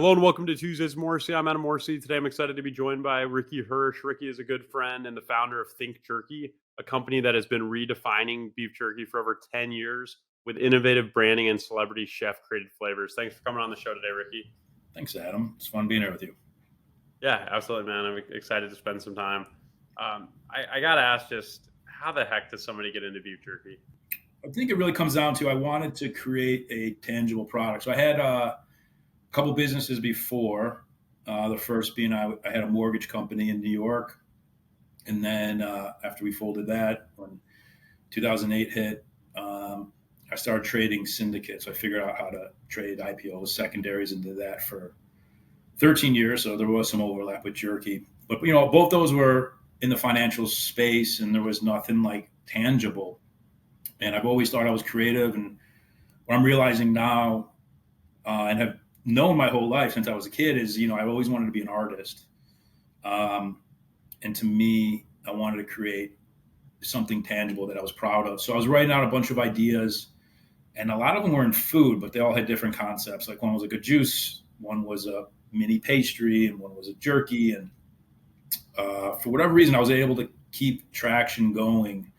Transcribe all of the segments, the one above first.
Hello and welcome to Tuesdays Morrissey. I'm Adam Morrissey. Today I'm excited to be joined by Ricky Hirsch. Ricky is a good friend and the founder of Think Jerky, a company that has been redefining beef jerky for over 10 years with innovative branding and celebrity chef created flavors. Thanks for coming on the show today, Ricky. Thanks, Adam. It's fun being here with you. Yeah, absolutely, man. I'm excited to spend some time. I got to ask, just how the heck does somebody get into beef jerky? I think it really comes down to I wanted to create a tangible product. So I had a couple businesses before. The first being I had a mortgage company in New York. And then after we folded that, when 2008 hit, I started trading syndicates. So I figured out how to trade IPOs, secondaries, and did that for 13 years. So there was some overlap with jerky. But, both those were in the financial space, and there was nothing like tangible. And I've always thought I was creative. And what I'm realizing now, and have known my whole life since I was a kid, is, I've always wanted to be an artist. And to me, I wanted to create something tangible that I was proud of. So I was writing out a bunch of ideas, and a lot of them were in food, but they all had different concepts. Like one was like a juice, one was a mini pastry, and one was a jerky. And for whatever reason, I was able to keep traction going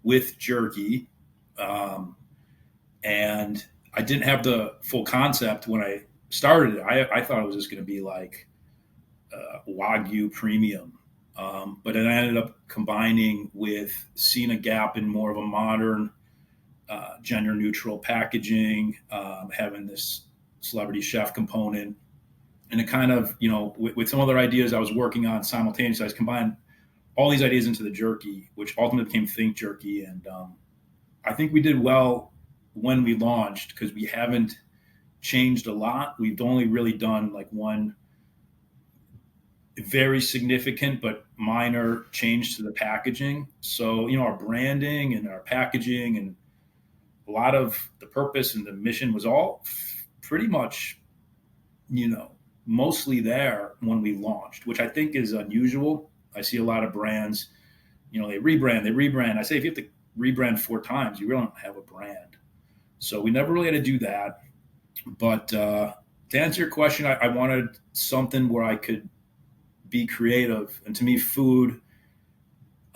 with jerky. And I didn't have the full concept when I started it. I thought it was just going to be like Wagyu premium. But then I ended up combining with seeing a gap in more of a modern, gender neutral packaging, having this celebrity chef component. And it kind of, with some other ideas I was working on simultaneously, I combined all these ideas into the jerky, which ultimately became Think Jerky. And I think we did well when we launched because we haven't changed a lot. We've only really done like one very significant but minor change to the packaging. So, our branding and our packaging and a lot of the purpose and the mission was all pretty much, mostly there when we launched, which I think is unusual. I see a lot of brands, they rebrand. I say if you have to rebrand 4 times, you really don't have a brand. So we never really had to do that. But to answer your question, I wanted something where I could be creative. And to me, food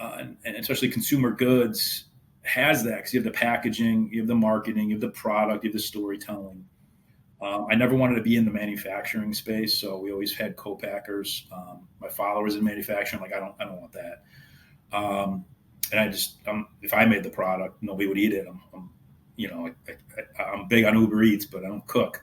and especially consumer goods has that because you have the packaging, you have the marketing, you have the product, you have the storytelling. I never wanted to be in the manufacturing space, so we always had co-packers. My father was in manufacturing. Like I don't want that. And I just, if I made the product, nobody would eat it. I'm big on Uber Eats, but I don't cook.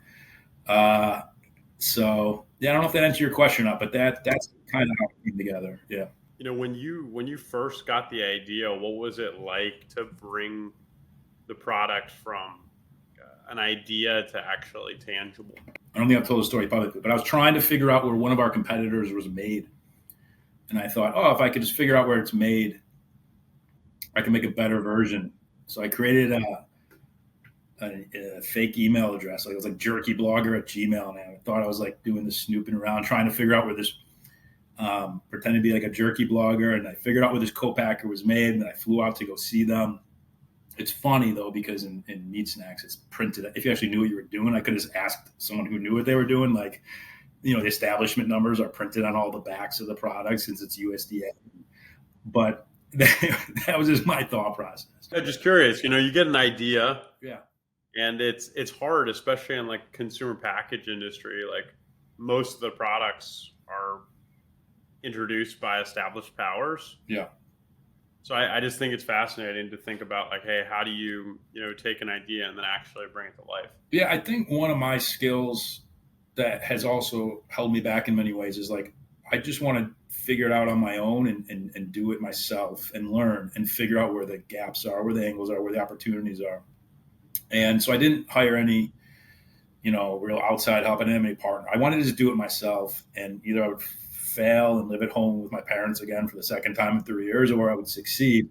So yeah, I don't know if that answered your question or not, but that's kind of how it came together. Yeah. When you first got the idea, what was it like to bring the product from an idea to actually tangible? I don't think I've told the story publicly, but I was trying to figure out where one of our competitors was made. And I thought, if I could just figure out where it's made, I can make a better version. So I created a fake email address. Like it was like jerkyblogger@gmail. And I thought I was like doing this snooping around, trying to figure out where this, pretending to be like a jerky blogger. And I figured out where this co-packer was made, and I flew out to go see them. It's funny though, because in meat snacks, it's printed. If you actually knew what you were doing, I could have just asked someone who knew what they were doing. Like, the establishment numbers are printed on all the backs of the product since it's USDA. But that was just my thought process. I'm just curious, you get an idea. Yeah. And it's hard, especially in like consumer package industry. Like most of the products are introduced by established powers. Yeah. So I just think it's fascinating to think about like, hey, how do you, take an idea and then actually bring it to life? Yeah, I think one of my skills that has also held me back in many ways is like, I just want to figure it out on my own and do it myself and learn and figure out where the gaps are, where the angles are, where the opportunities are. And so I didn't hire any, real outside help. I didn't have any partner. I wanted to just do it myself, and either I would fail and live at home with my parents again for the second time in 3 years, or I would succeed.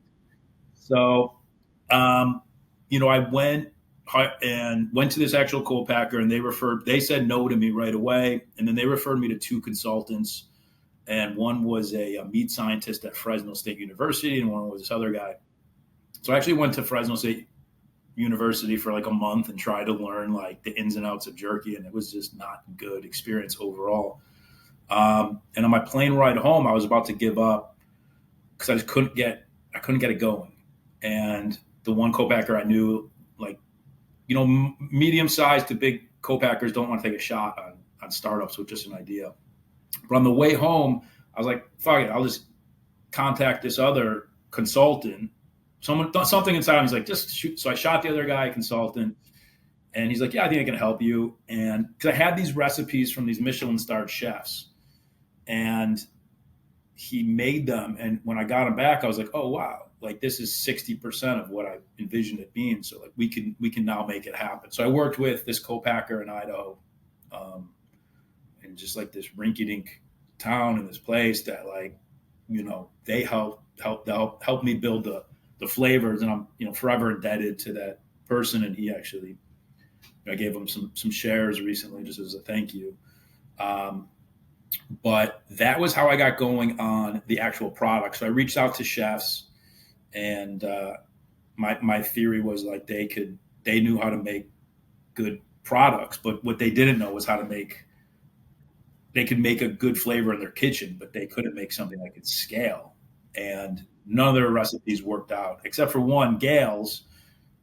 So, I went to this actual co-packer, and they said no to me right away. And then they referred me to 2 consultants, and one was a meat scientist at Fresno State University, and one was this other guy. So I actually went to Fresno State university for like a month and tried to learn like the ins and outs of jerky, and it was just not a good experience overall. And on my plane ride home, I was about to give up because I couldn't get it going. And the one co-packer I knew, like, medium sized to big co-packers don't want to take a shot on startups with just an idea. But on the way home, I was like, fuck it, I'll just contact this other consultant. Something inside him was like, just shoot. So I shot the other guy, consultant, and he's like, yeah, I think I can help you. And because I had these recipes from these Michelin-starred chefs, and he made them. And when I got them back, I was like, oh wow, like this is 60% of what I envisioned it being. So like we can now make it happen. So I worked with this co-packer in Idaho, and just like this rinky-dink town in this place that like, they helped me build the flavors, and I'm forever indebted to that person. And he actually, I gave him some shares recently just as a thank you. But that was how I got going on the actual product. So I reached out to chefs, and my theory was like they knew how to make good products, but what they didn't know was they could make a good flavor in their kitchen, but they couldn't make something that could scale. And none of their recipes worked out except for one, Gail's,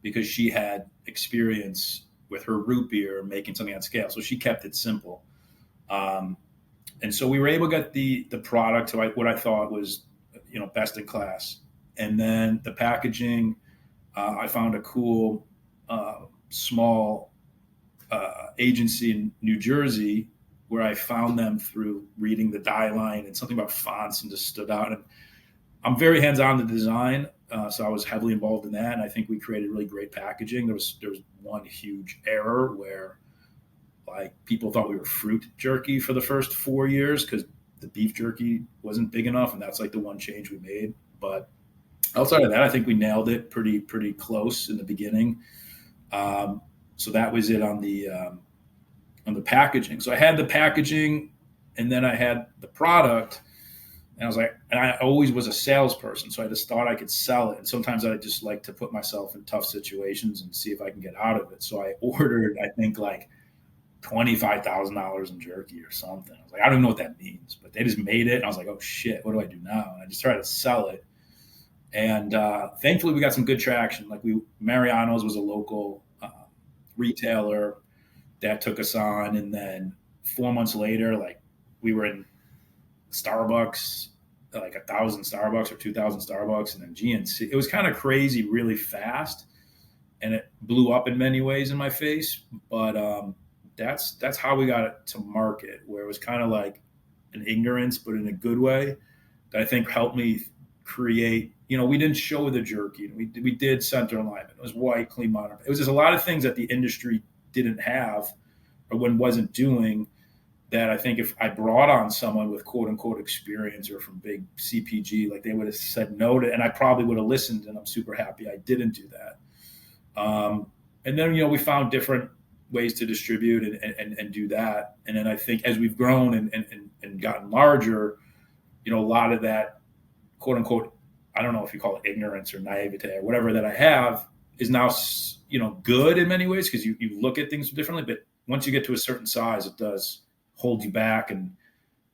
because she had experience with her root beer making something on scale. So she kept it simple. And so we were able to get the product to what I thought was, best in class. And then the packaging, I found a cool small agency in New Jersey where I found them through reading the die line and something about fonts, and just stood out. And I'm very hands-on in the design, so I was heavily involved in that. And I think we created really great packaging. There was one huge error where like people thought we were fruit jerky for the first 4 years because the beef jerky wasn't big enough, and that's like the one change we made. But outside of that, I think we nailed it pretty close in the beginning. So that was it on the packaging. So I had the packaging, and then I had the product, and I was like, and I always was a salesperson, so I just thought I could sell it. And sometimes I just like to put myself in tough situations and see if I can get out of it. So I ordered, I think, like $25,000 in jerky or something. I was like, I don't even know what that means, but they just made it. And I was like, oh shit, what do I do now? And I just tried to sell it. And thankfully we got some good traction. Like Mariano's was a local retailer that took us on. And then 4 months later, like we were in Starbucks, like 1,000 Starbucks or 2,000 Starbucks, and then GNC. It was kind of crazy, really fast. And it blew up in many ways in my face. But that's how we got it to market, where it was kind of like an ignorance, but in a good way, that I think helped me create. We didn't show the jerky. We did center alignment. It was white, clean, modern. It was just a lot of things that the industry didn't have or wasn't doing, that I think if I brought on someone with quote unquote experience or from big CPG, like they would have said no to, and I probably would have listened. And I'm super happy I didn't do that. And then, we found different ways to distribute and do that. And then I think as we've grown and gotten larger, a lot of that quote unquote, I don't know if you call it ignorance or naivete or whatever that I have, is now, good in many ways, because you look at things differently. But once you get to a certain size, it does hold you back, and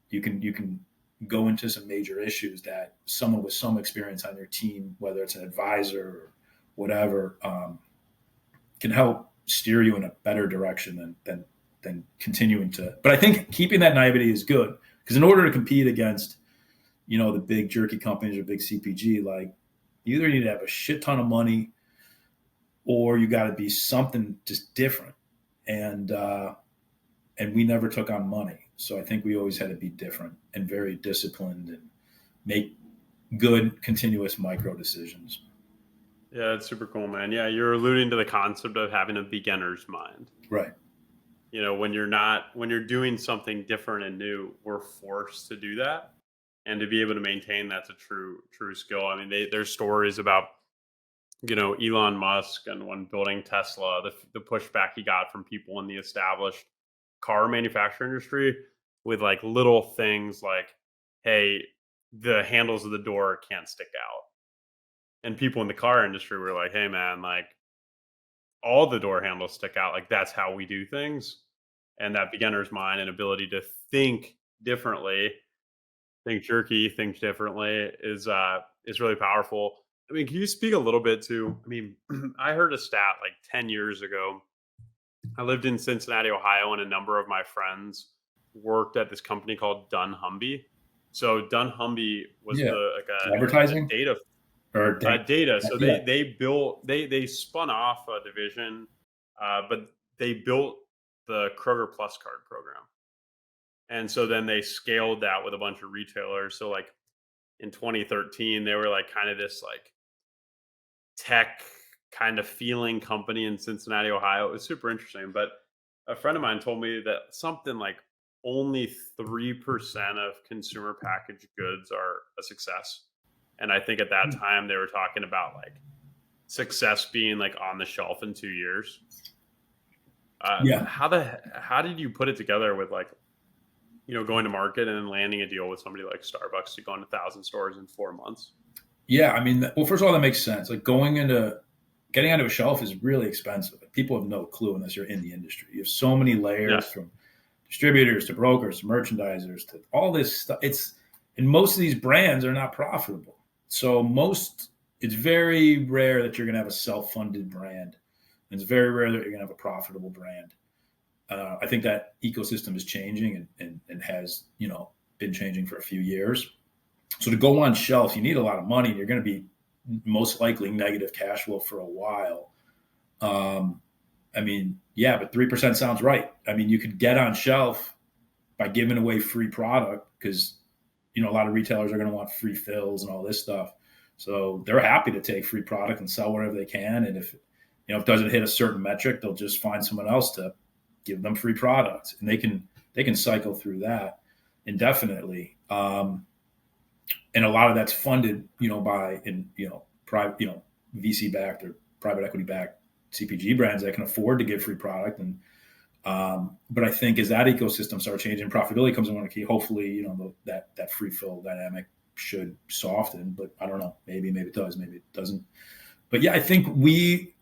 you can go into some major issues that someone with some experience on your team, whether it's an advisor or whatever, can help steer you in a better direction than continuing to. But I think keeping that naivety is good, because in order to compete against, the big jerky companies or big CPG, like you either need to have a shit ton of money, or you got to be something just different. And we never took on money. So I think we always had to be different and very disciplined and make good, continuous micro decisions. Yeah, it's super cool, man. Yeah, you're alluding to the concept of having a beginner's mind. Right. When you're doing something different and new, we're forced to do that. And to be able to maintain that's a true skill. I mean, there's stories about, Elon Musk, and when building Tesla, the pushback he got from people in the established car manufacturing industry with like little things like, hey, the handles of the door can't stick out. And people in the car industry were like, hey man, like all the door handles stick out. Like that's how we do things. And that beginner's mind and ability to think differently, think jerky, think differently is really powerful. I mean, can you speak a little bit to, I mean, I heard a stat like 10 years ago. I lived in Cincinnati, Ohio, and a number of my friends worked at this company called Dunn Humby. So Dunn Humby was Yeah. the like a Advertising data or data. So yeah. they spun off a division, but they built the Kroger Plus card program, and so then they scaled that with a bunch of retailers. So like in 2013, they were like kind of this like tech kind of feeling company in Cincinnati, Ohio. It was super interesting. But a friend of mine told me that something like only 3% of consumer packaged goods are a success. And I think at that time they were talking about like success being like on the shelf in 2 years. Yeah. How did you put it together with like, going to market and then landing a deal with somebody like Starbucks to go into 1,000 stores in 4 months? Yeah. I mean, well, first of all, that makes sense. Like getting onto a shelf is really expensive. Like, people have no clue unless you're in the industry. You have so many Yeah. layers from distributors to brokers to merchandisers to all this stuff. And most of these brands are not profitable. So it's very rare that you're going to have a self-funded brand. And it's very rare that you're going to have a profitable brand. I think that ecosystem is changing and has, been changing for a few years. So to go on shelf, you need a lot of money. You're going to be most likely negative cash flow for a while. I mean, yeah, but 3% sounds right. I mean, you could get on shelf by giving away free product because, a lot of retailers are going to want free fills and all this stuff. So they're happy to take free product and sell whatever they can. And if it doesn't hit a certain metric, they'll just find someone else to give them free products, and they can cycle through that indefinitely. And a lot of that's funded, by private, VC backed or private equity backed CPG brands that can afford to give free product. And but I think as that ecosystem starts changing, profitability comes in one key. Hopefully, that free fill dynamic should soften. But I don't know. Maybe it does. Maybe it doesn't. But yeah, I think we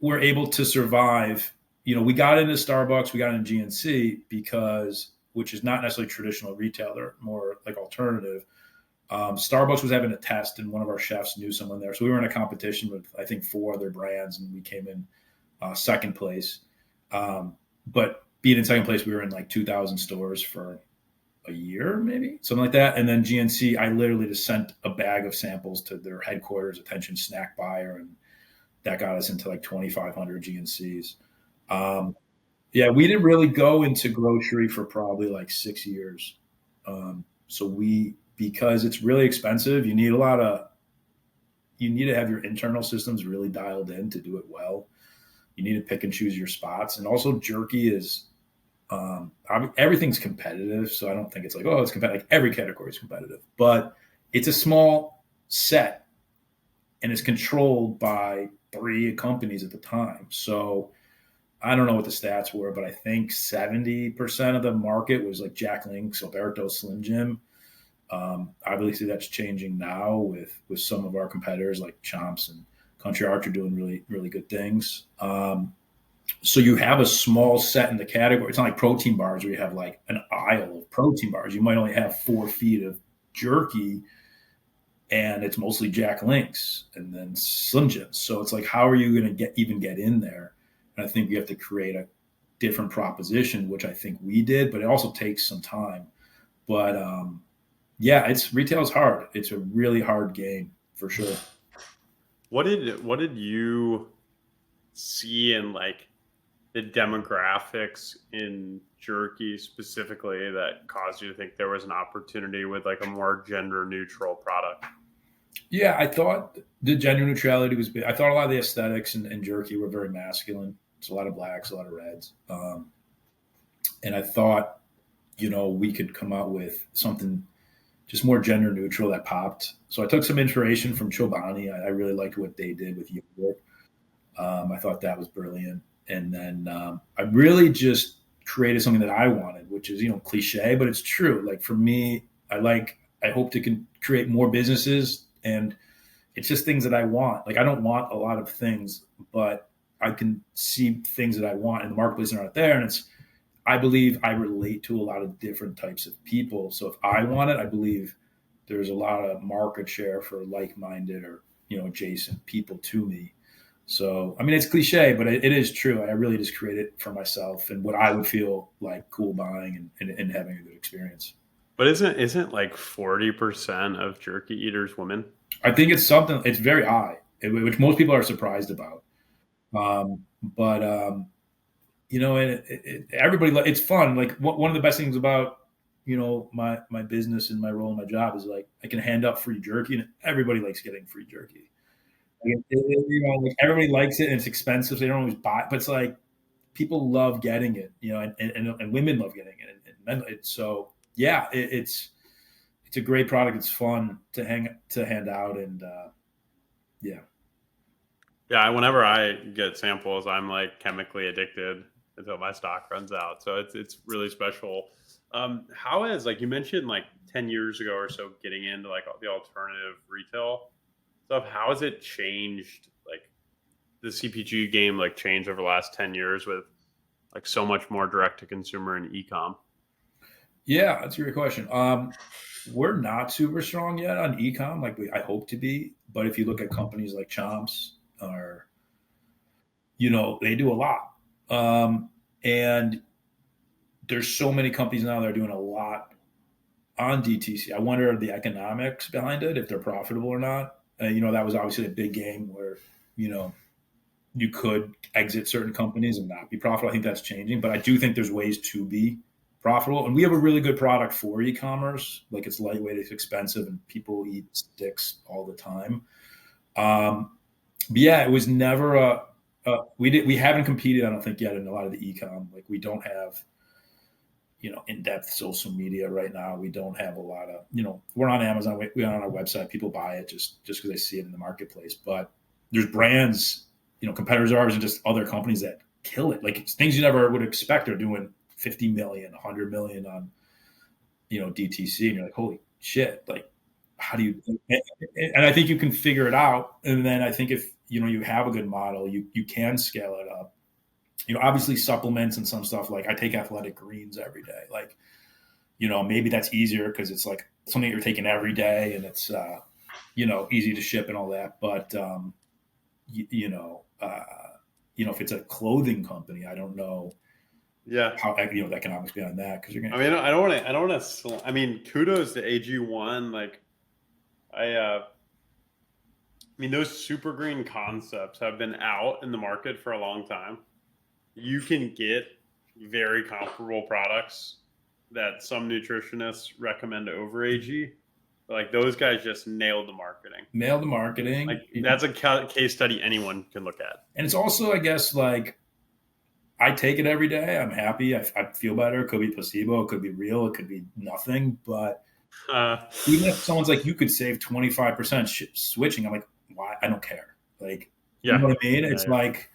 were able to survive. We got into Starbucks, we got into GNC which is not necessarily traditional retail, they're more like alternative. Starbucks was having a test, and one of our chefs knew someone there. So we were in a competition with, I think, 4 other brands, and we came in second place. But being in second place, we were in like 2,000 stores for a year, maybe something like that. And then GNC, I literally just sent a bag of samples to their headquarters, attention snack buyer, and that got us into like 2,500 GNCs. Yeah, we didn't really go into grocery for probably like 6 years. So because it's really expensive, you need to have your internal systems really dialed in to do it well. You need to pick and choose your spots. And also jerky is, everything's competitive. So I don't think it's like, oh, it's competitive. Like every category is competitive, but it's a small set and it's controlled by 3 companies at the time. So I don't know what the stats were, but I think 70% of the market was like Jack Link's, Alberto, Slim Jim. Obviously, that's changing now with some of our competitors like Chomps and Country Arch are doing really, really good things. So you have a small set in the category. It's not like protein bars where you have like an aisle of protein bars. You might only have 4 feet of jerky, and it's mostly Jack Link's and then Slim Jims. So it's like, how are you going to get in there? And I think you have to create a different proposition, which I think we did, but it also takes some time. But yeah, retail is hard. It's a really hard game for sure. What did you see in like the demographics in jerky specifically that caused you to think there was an opportunity with like a more gender neutral product? Yeah, I thought the gender neutrality was big. I thought a lot of the aesthetics in jerky were very masculine. It's a lot of blacks, a lot of reds. And I thought, we could come out with something just more gender neutral that popped. So I took some inspiration from Chobani. I really liked what they did with yogurt. I thought that was brilliant. And then I really just created something that I wanted, which is, cliche, but it's true. Like for me, I hope to create more businesses, and it's just things that I want. Like I don't want a lot of things, but I can see things that I want in the marketplace that aren't there. And I believe I relate to a lot of different types of people. So if I want it, I believe there's a lot of market share for like-minded or, adjacent people to me. So, I mean, it's cliche, but it is true. I really just create it for myself and what I would feel like cool buying and having a good experience. But isn't like 40% of jerky eaters women? I think it's very high, which most people are surprised about. But everybody, it's fun. Like one of the best things about, my business and my role and my job is like, I can hand out free jerky and everybody likes getting free jerky. Like everybody likes it and it's expensive. So they don't always buy it, but it's like people love getting it, and women love getting it and men. So yeah, it's a great product. It's fun to hand out. And yeah. Yeah, whenever I get samples, I'm like chemically addicted until my stock runs out. So it's really special. How is, like you mentioned, like 10 years ago or so, getting into like the alternative retail stuff? How has it changed? Like the CPG game, like changed over the last 10 years with like so much more direct to consumer and e-com? Yeah, that's a great question. We're not super strong yet on e-com, like I hope to be. But if you look at companies like Chomps, or they do a lot. And there's so many companies now that are doing a lot on DTC. I wonder the economics behind it, if they're profitable or not. That was obviously a big game where, you could exit certain companies and not be profitable. I think that's changing, but I do think there's ways to be profitable. And we have a really good product for e-commerce. Like it's lightweight, it's expensive, and people eat sticks all the time. But yeah, it was never we haven't competed, I don't think, yet in a lot of the e-com. Like we don't have, in-depth social media right now. We don't have a lot of, we're on Amazon, we're on our website. People buy it just because they see it in the marketplace. But there's brands, competitors of ours and just other companies that kill it. Like it's things you never would expect are doing 50 million, 100 million on, DTC. And you're like, holy shit. Like, how do you, and I think you can figure it out. And then I think if, you have a good model, you can scale it up. Obviously supplements and some stuff, like I take athletic greens every day. Like, maybe that's easier because it's like something you're taking every day and it's, easy to ship and all that. But, if it's a clothing company, I don't know Yeah. how, the economics behind that. Cause you're going to, I don't want to, I mean, kudos to AG1. Like I mean, those super green concepts have been out in the market for a long time. You can get very comparable products that some nutritionists recommend over AG. Like those guys just nailed the marketing. Like that's a case study anyone can look at. And it's also, I guess, like I take it every day. I'm happy. I feel better. It could be placebo. It could be real. It could be nothing. But even if someone's like, you could save 25% switching, I'm like, why? I don't care. Like, yeah. You know what I mean? It's like,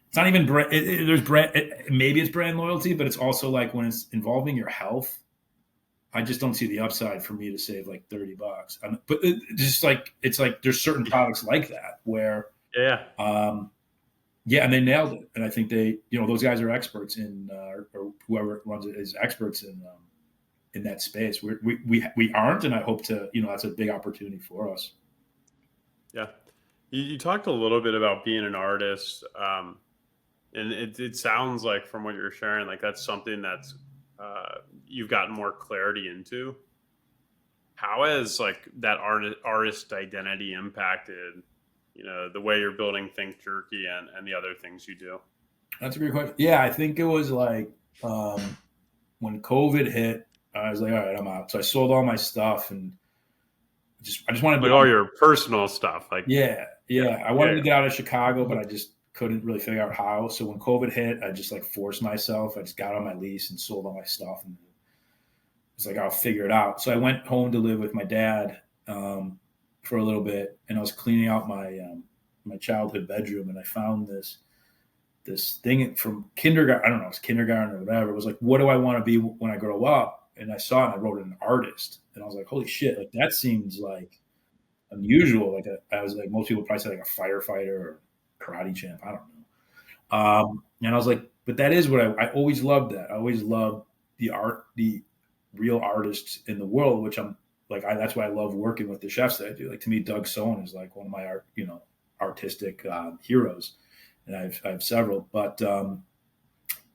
it's not even brand. There's brand. Maybe it's brand loyalty, but it's also like when it's involving your health, I just don't see the upside for me to save like $30. But it's like there's certain products like that where, yeah, and they nailed it. And I think they, those guys are experts in, or whoever runs it is experts in that space. We aren't, and I hope to, that's a big opportunity for us. Yeah. You talked a little bit about being an artist, and it sounds like from what you're sharing, like that's something that's you've gotten more clarity into. How has like that artist identity impacted, the way you're building Think Jerky and the other things you do? That's a great question. Yeah, I think it was like when COVID hit, I was like, all right, I'm out. So I sold all my stuff and I just wanted to like all your personal stuff. Like yeah. I wanted to get out of Chicago, but I just couldn't really figure out how. So when COVID hit, I just like forced myself. I just got on my lease and sold all my stuff, and it's like I'll figure it out. So I went home to live with my dad for a little bit, and I was cleaning out my childhood bedroom, and I found this thing from kindergarten. I don't know, it's kindergarten or whatever. It was like, what do I want to be when I grow up? And I saw it and I wrote an artist, and I was like, holy shit, like that seems like unusual. Like I was like, most people probably say like a firefighter or karate champ. I don't know. And I was like, but that is what I always loved that. I always loved the real artists in the world, which I'm like, that's why I love working with the chefs that I do. Like to me, Doug Sohn is like one of my artistic heroes, and I have several. But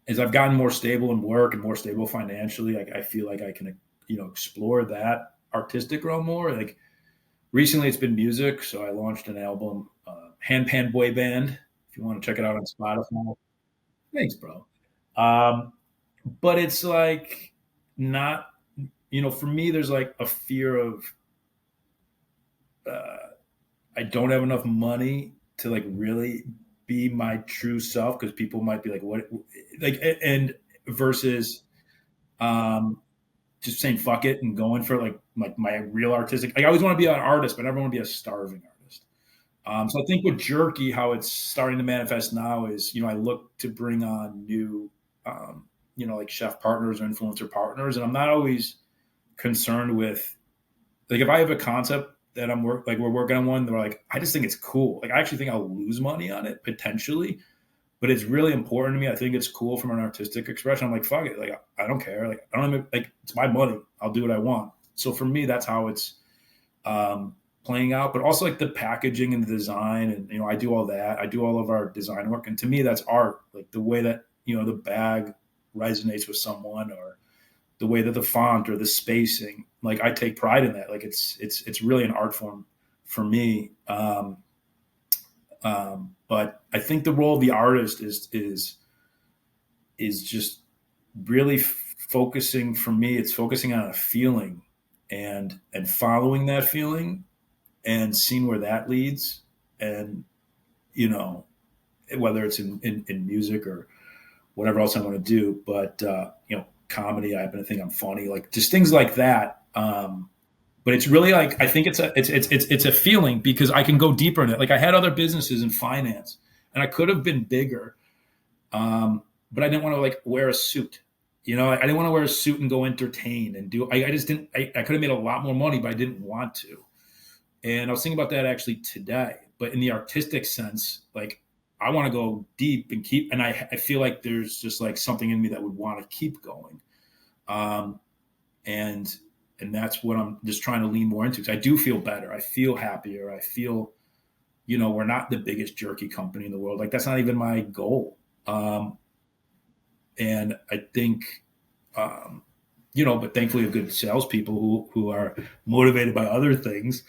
as I've gotten more stable in work and more stable financially, I feel like I can explore that artistic realm more. Like recently, it's been music, so I launched an album, Handpan Boyband. If you want to check it out on Spotify, thanks, bro. Um, but it's like not, for me, there's like a fear of uh, I don't have enough money to like really be my true self because people might be like, what, like, and versus um, just saying fuck it and going for like my real artistic. Like I always want to be an artist, but I never want to be a starving artist. So I think with Jerky, how it's starting to manifest now is, I look to bring on new, like chef partners or influencer partners, and I'm not always concerned with like if I have a concept that we're working on one, they're like, I just think it's cool. Like I actually think I'll lose money on it potentially, but it's really important to me. I think it's cool from an artistic expression. I'm like, fuck it, like I don't care. Like I don't even, like it's my money. I'll do what I want. So for me, that's how it's playing out. But also like the packaging and the design, and I do all that. I do all of our design work, and to me, that's art. Like the way that the bag resonates with someone, or the way that the font or the spacing, like I take pride in that. Like it's really an art form for me. But I think the role of the artist is just really focusing, for me, it's focusing on a feeling and following that feeling and seeing where that leads. And, whether it's in music or whatever else I want to do, but, comedy, I happen to think I'm funny, like just things like that. But it's really like, I think it's a feeling because I can go deeper in it. Like I had other businesses in finance and I could have been bigger. But I didn't want to like wear a suit. I didn't want to wear a suit and go entertain and do. I just didn't. I could have made a lot more money, but I didn't want to. And I was thinking about that actually today. But in the artistic sense, like I want to go deep and keep. And I feel like there's just like something in me that would want to keep going. And that's what I'm just trying to lean more into. Because I do feel better. I feel happier. I feel, we're not the biggest jerky company in the world. Like that's not even my goal. And I think, but thankfully we have good salespeople who are motivated by other things.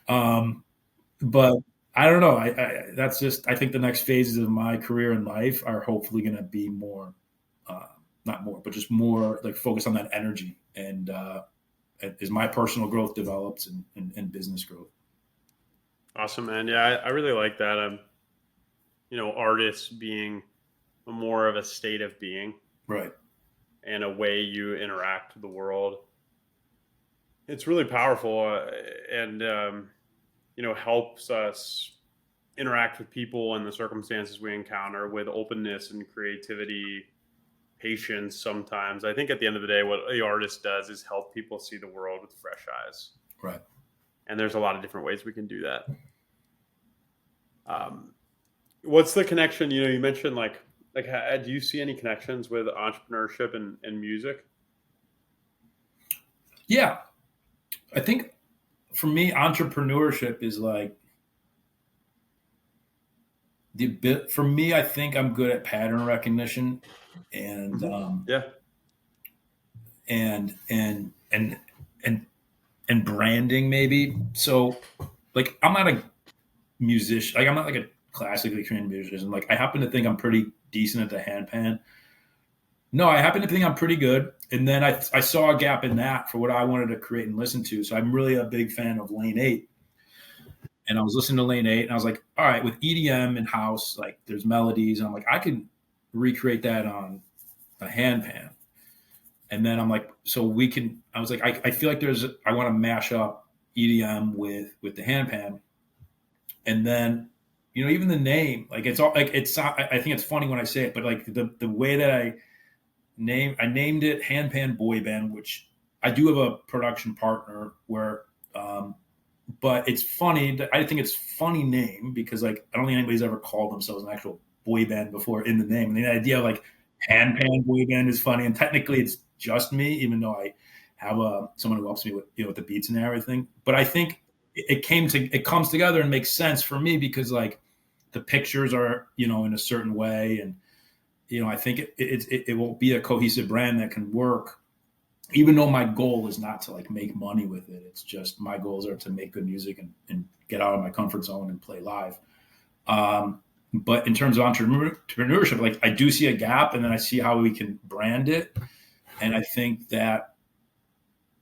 But I don't know. That's just, I think the next phases of my career and life are hopefully going to be more, not more, but just more like focus on that energy and as my personal growth develops and business growth. Awesome, man. Yeah, I really like that. Artists being more of a state of being, right, and a way you interact with the world. It's really powerful, and helps us interact with people and the circumstances we encounter with openness and creativity, patience. Sometimes I think at the end of the day, what the artist does is help people see the world with fresh eyes. Right. And there's a lot of different ways we can do that. What's the connection? You mentioned like do you see any connections with entrepreneurship and music? Yeah, I think for me, entrepreneurship is like for me. I think I'm good at pattern recognition, and Yeah. and and branding maybe. So, like, I'm not a musician. Like, I'm not like a classically trained musician. Like, I happen to think I'm pretty decent at the handpan. No, I happen to think I'm pretty good. And then I saw a gap in that for what I wanted to create and listen to. So I'm really a big fan of Lane 8. And I was listening to Lane 8 and I was like, all right, with EDM and house, like there's melodies. And I'm like, I can recreate that on a handpan. And then I'm like, so we can, I was like, I feel like I want to mash up EDM with the handpan. And then, even the name, like it's all like, I think it's funny when I say it, but like the way that I named it Handpan Boyband, which I do have a production partner where, but it's funny. I think it's funny name because like I don't think anybody's ever called themselves an actual Boyband before in the name. And the idea of like Handpan Boyband is funny. And technically it's just me, even though I have someone who helps me with, with the beats and everything. But I think it comes together and makes sense for me because like the pictures are, in a certain way. And, I think it will be a cohesive brand that can work, even though my goal is not to like make money with it. It's just my goals are to make good music and get out of my comfort zone and play live. But in terms of entrepreneurship, like I do see a gap, and then I see how we can brand it. And I think that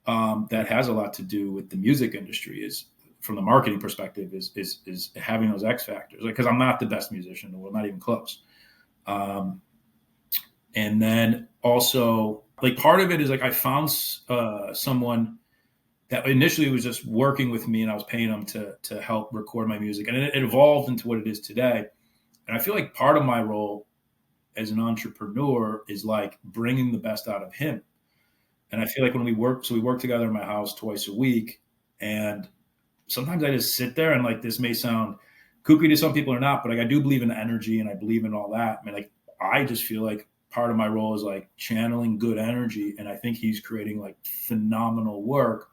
that has a lot to do with the music industry, is from the marketing perspective, is having those X factors. Like, because I'm not the best musician in the world, not even close. And then also, like, part of it is like I found someone that initially was just working with me, and I was paying them to help record my music, and it evolved into what it is today. And I feel like part of my role as an entrepreneur is like bringing the best out of him. And I feel like when we work together in my house twice a week, and sometimes I just sit there, and like, this may sound kooky to some people or not, but like I do believe in energy and I believe in all that. I mean, like, I just feel like part of my role is like channeling good energy. And I think he's creating like phenomenal work.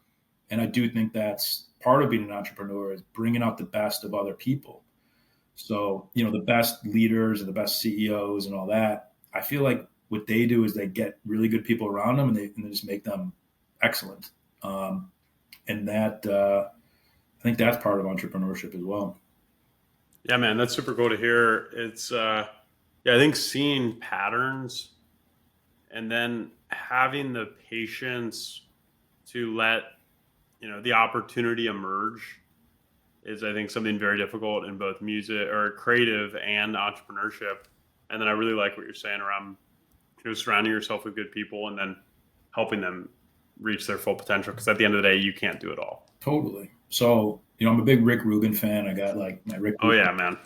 And I do think that's part of being an entrepreneur, is bringing out the best of other people. So, the best leaders and the best CEOs and all that, I feel like what they do is they get really good people around them, and they just make them excellent. And that, I think that's part of entrepreneurship as well. Yeah, man, that's super cool to hear. It's, I think seeing patterns and then having the patience to let, the opportunity emerge is, I think, something very difficult in both music or creative and entrepreneurship. And then I really like what you're saying around, surrounding yourself with good people and then helping them reach their full potential. Because at the end of the day, you can't do it all. Totally. So, I'm a big Rick Rubin fan. I got like my Rick. Oh yeah, man.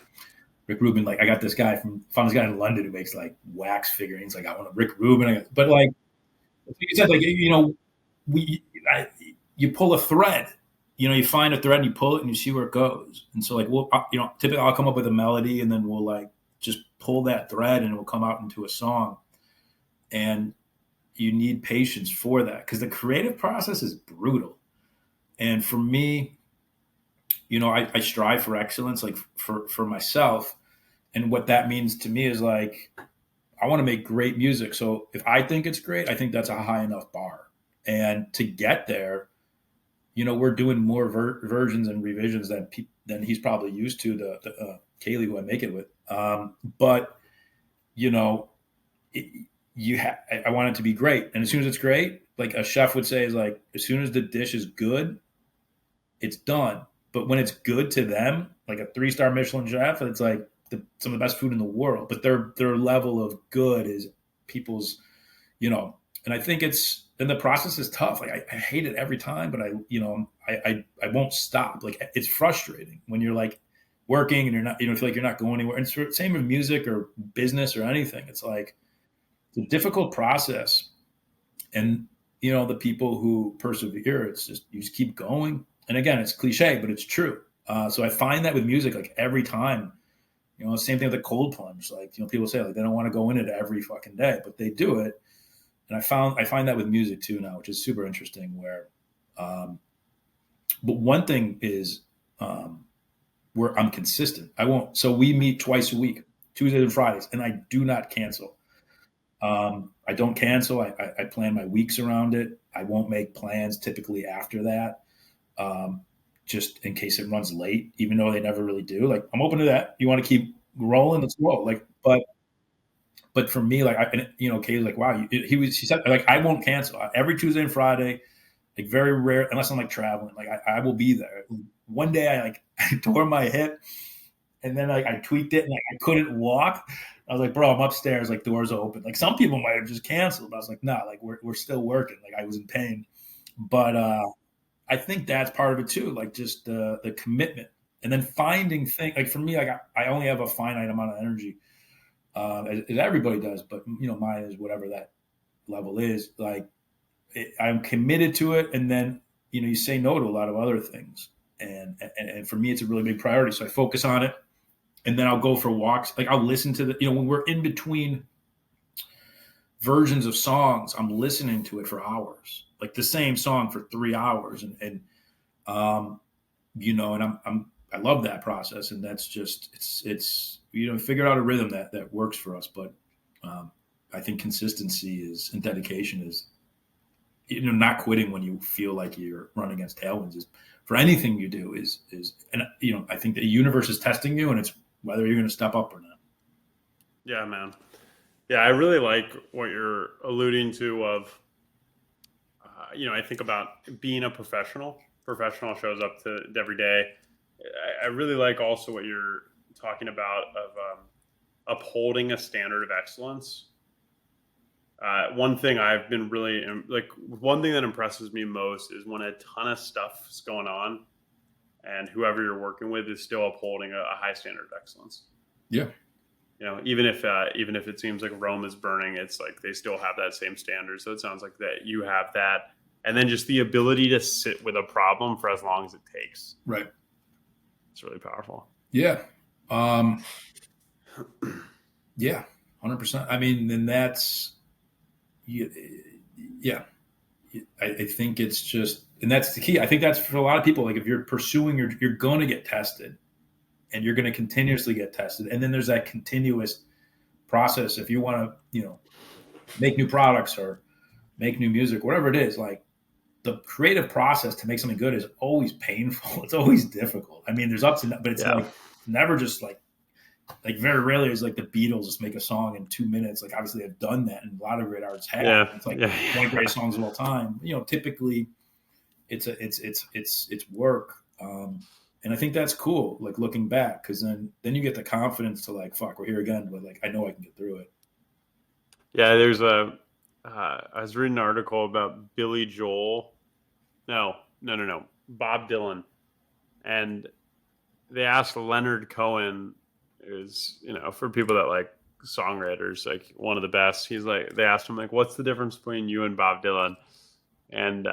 Rick Rubin, like I got this guy found this guy in London who makes like wax figurines. Like, I want a Rick Rubin. But like you said, like, you pull a thread. You find a thread and you pull it and you see where it goes. And so like, typically I'll come up with a melody, and then we'll like just pull that thread and it will come out into a song. And you need patience for that, because the creative process is brutal. And for me, I strive for excellence, like for myself. And what that means to me is like, I want to make great music. So if I think it's great, I think that's a high enough bar. And to get there, we're doing more versions and revisions than he's probably used to, the Kaylee who I make it with. But I want it to be great. And as soon as it's great, like a chef would say, is like, as soon as the dish is good, it's done. But when it's good to them, like a 3-star Michelin chef, it's like some of the best food in the world. But their level of good is people's, and I think and the process is tough. Like I hate it every time, but I won't stop. Like, it's frustrating when you're like working and you're not, feel like you're not going anywhere. And it's same with music or business or anything. It's like, it's a difficult process. And, the people who persevere, it's just, you just keep going. And again, it's cliche, but it's true. So I find that with music, like every time, same thing with the cold plunge. Like, people say like they don't want to go in it every fucking day, but they do it. And I find that with music too now, which is super interesting. Where, but one thing is, where I'm consistent. So we meet twice a week, Tuesdays and Fridays, and I do not cancel. I don't cancel. I plan my weeks around it. I won't make plans typically after that. Just in case it runs late, even though they never really do. Like, I'm open to that. You want to keep rolling, let's roll. Like, but for me, like, Kay's like, wow, she said, like, I won't cancel every Tuesday and Friday, like very rare, unless I'm like traveling, like I will be there. One day I tore my hip, and then like I tweaked it and like I couldn't walk. I was like, bro, I'm upstairs, like doors open. Like, some people might have just canceled, but I was like, nah, like we're still working. Like, I was in pain, but, I think that's part of it too, like just the commitment, and then finding things. Like for me, like I only have a finite amount of energy, as everybody does, but mine is whatever that level is. Like, I'm committed to it, and then you say no to a lot of other things, and for me, it's a really big priority. So I focus on it, and then I'll go for walks. Like I'll listen to when we're in between versions of songs, I'm listening to it for hours, like the same song for 3 hours. And I love that process. And that's just, it's, figure out a rhythm that works for us. But I think consistency and dedication is, not quitting when you feel like you're running against tailwinds is for anything you do and I think the universe is testing you, and it's whether you're going to step up or not. Yeah, man. Yeah, I really like what you're alluding to of, I think about being a professional. Professional shows up to every day. I really like also what you're talking about of upholding a standard of excellence. One thing I've been really one thing that impresses me most is when a ton of stuff's going on and whoever you're working with is still upholding a high standard of excellence. Yeah. Even if it seems like Rome is burning, it's like they still have that same standard. So it sounds like that you have that, and then just the ability to sit with a problem for as long as it takes. Right. It's really powerful. Yeah. Yeah. 100%. I mean, then that's, yeah. I think it's just, and that's the key. I think that's for a lot of people. Like if you're pursuing, you're going to get tested, and you're going to continuously get tested. And then there's that continuous process. If you want to, make new products or make new music, whatever it is, like the creative process to make something good is always painful. It's always difficult. I mean, there's ups and downs, but it's like never just like very rarely is like the Beatles just make a song in 2 minutes. Like obviously they've done that, and a lot of great artists have. Yeah. It's like one of the greatest songs of all time. Typically it's work. And I think that's cool, like looking back, because then you get the confidence to like, fuck, we're here again, but like I know I can get through it. Yeah, there's I was reading an article about Billy Joel. No, Bob Dylan. And they asked Leonard Cohen, who's, for people that like songwriters, like one of the best. He's like, they asked him like, what's the difference between you and Bob Dylan? And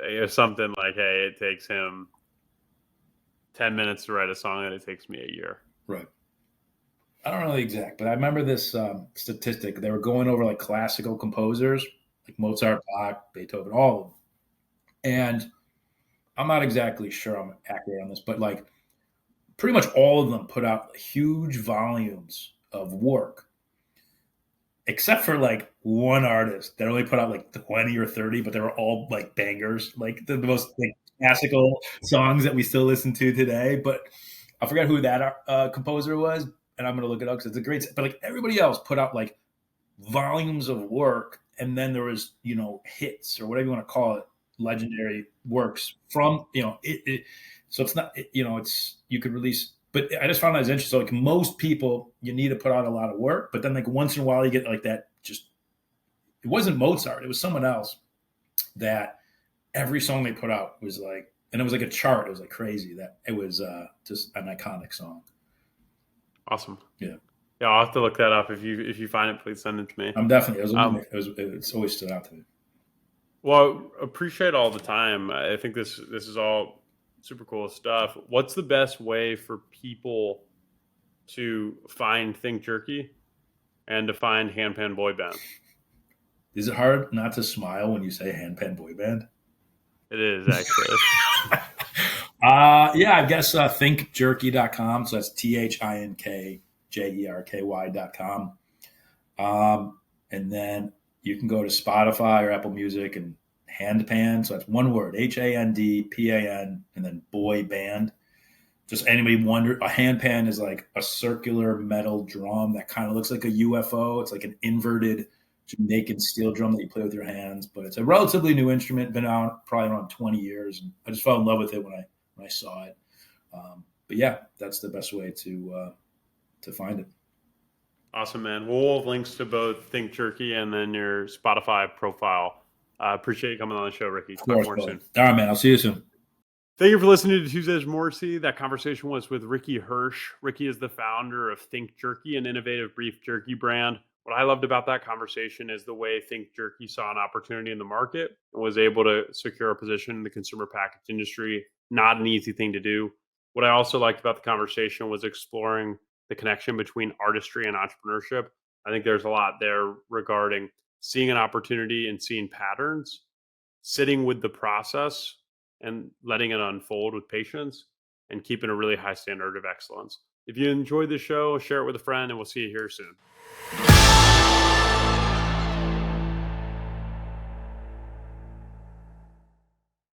it was something like, hey, it takes him 10 minutes to write a song, and it takes me a year. Right. I don't know the exact, but I remember this statistic. They were going over like classical composers, like Mozart, Bach, Beethoven, all of them. And I'm not exactly sure I'm accurate on this, but like pretty much all of them put out huge volumes of work, except for like one artist that only put out like 20 or 30, but they were all like bangers, like the most like classical songs that we still listen to today. But I forgot who that composer was, and I'm going to look it up because it's a great, but like everybody else put out like volumes of work. And then there was, hits or whatever you want to call it, legendary works from, so it's not, it's, you could release, but I just found that as interesting. So like most people, you need to put out a lot of work, but then like once in a while you get like that, just, it wasn't Mozart, it was someone else that every song they put out was like, and it was like a chart. It was like crazy that it was just an iconic song. Awesome. Yeah. Yeah, I'll have to look that up. If you find it, please send it to me. I'm definitely. It's always stood out to me. Well, appreciate all the time. I think this is all super cool stuff. What's the best way for people to find Think Jerky and to find Handpan Boyband? Is it hard not to smile when you say Handpan Boyband? It is actually. I guess thinkjerky.com. So that's thinkjerky.com. And then you can go to Spotify or Apple Music and Handpan. So that's one word, HANDPAN, and then boy band. Just anybody wonder, a handpan is like a circular metal drum that kind of looks like a UFO. It's like an inverted Jamaican steel drum that you play with your hands, but it's a relatively new instrument, been out probably around 20 years. And I just fell in love with it when I saw it. But yeah, that's the best way to find it. Awesome, man. We'll have links to both Think Jerky and then your Spotify profile. I appreciate you coming on the show, Ricky. Talk more soon. All right, man. I'll see you soon. Thank you for listening to Tuesdays Morrissey. That conversation was with Ricky Hirsch. Ricky is the founder of Think Jerky, an innovative beef jerky brand. What I loved about that conversation is the way Think Jerky saw an opportunity in the market and was able to secure a position in the consumer packaged industry. Not an easy thing to do. What I also liked about the conversation was exploring the connection between artistry and entrepreneurship. I think there's a lot there regarding seeing an opportunity and seeing patterns, sitting with the process and letting it unfold with patience, and keeping a really high standard of excellence. If you enjoyed the show, share it with a friend, and we'll see you here soon.